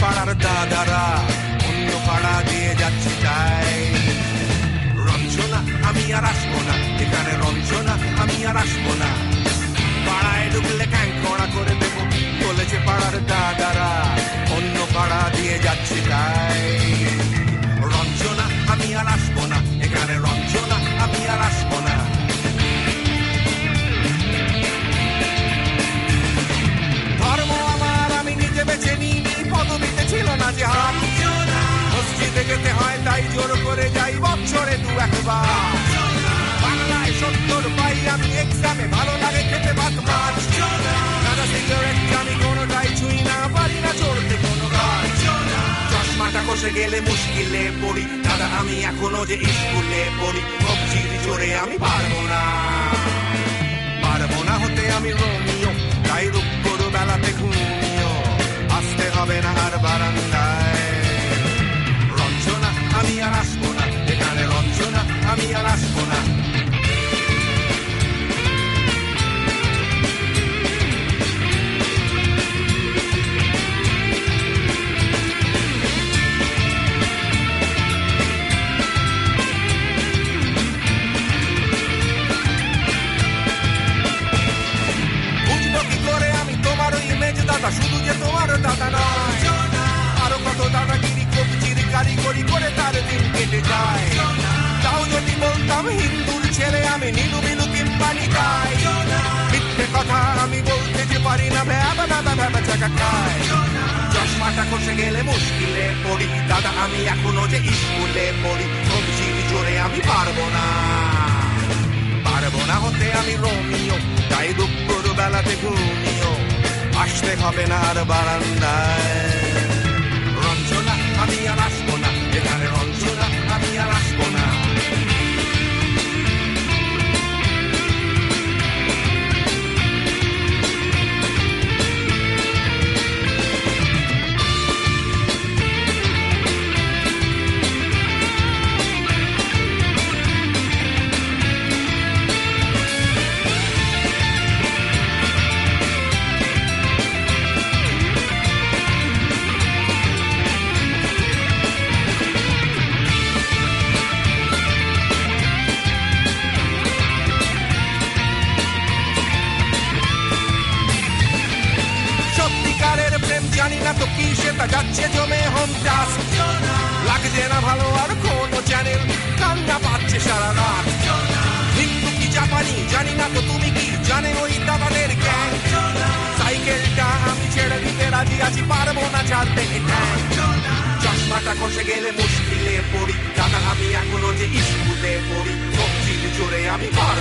পাড়ার দাদারা অন্য পাড়া দিয়ে যাচ্ছি তাই রঞ্জনা আমি আর আসবো না, এখানে রঞ্জনা আমি আর আসবো না। পাড়ায় ঢুকলে ক্যাংকড়া করে দেবো বলেছে পাড়ার দাদারা অন্য পাড়া দিয়ে যাচ্ছি তাই রঞ্জনা আমি আর আসবো না, এখানে রঞ্জনা আমি আর আসবো না। ধর্ম আমার আমি নিজে বেছে নিই, পদবিতে ছিল না যে হাত, মসজিদে যেতে হয় তাই জোর করে যাই বছরে দু একবার। বাংলায় 70 পাই আমি এক্সামে, ভালো লাগে খেতে ভাত মাছ। দাদা সিগারেট আমি কোনোটাই ছুঁই না, পারি না চড়তে কোনো গাছ। চশমাটা কষে গেলে মুশকিলে পড়ি, দাদা আমি এখনো যে স্কুলে পড়ি। কবজির জোরে আমি পারবো না, পারবো না হতে আমি রোমিও, তাই রূপপুর বেলাতে ঘুমিও আসতে হবে না আর বারান্দায়। রঞ্জনা আমি আর আসবো না, এখানে রঞ্জনা আমি আর আসবো না। বুঝবো কি করে আমি তোমার ইমেজ দাদা, শুধু যে তোমার দাদা নয়, আরো কত দাদাগিরি কবজির কারিগরি করে তার দিন কেটে যায়। তাও যদি বলতাম হিন্দুর ছেলে আমি, নীলু বিলু কিংবা নিতাই। মিথ্যে কথা আমি বলতে যে পারি না, ভ্যাবা দাদা ভ্যাবা চাকা খায়। চশমাটা খসে গেলে মুশকিলে পড়ি, দাদা আমি এখনো যে স্কুলে পড়ি। কবজির জোরে আমি পারবো না, পারবো না হতে আমি রোমিও, তাই দুপুর বেলাতে ঘুমিও আসতে হবে না আর বারান্দায়। রঞ্জনা আমি আর আসবো না, এখানে রঞ্জনা আমি আর আসবো না। জানি না তো কি সেটা যাচ্ছে জমে হন্টাস, লাগছে না ভালো আর কোনো চ্যানেল, কান্না পাচ্ছে সারা রাত। হিন্দু কি জাপানি জানি না তো তুমি কি জানে ওই দাদাদের গ্যাং। সাইকেলটা আমি ছেড়ে দিতে রাজি আছি, পারবো না ছাড়তে এটা। চশমাটা খসে গেলে মুশকিলে পড়ি, দাদা আমি এখনো যে স্কুলে পড়ি। কবজির জোরে আমি পারবো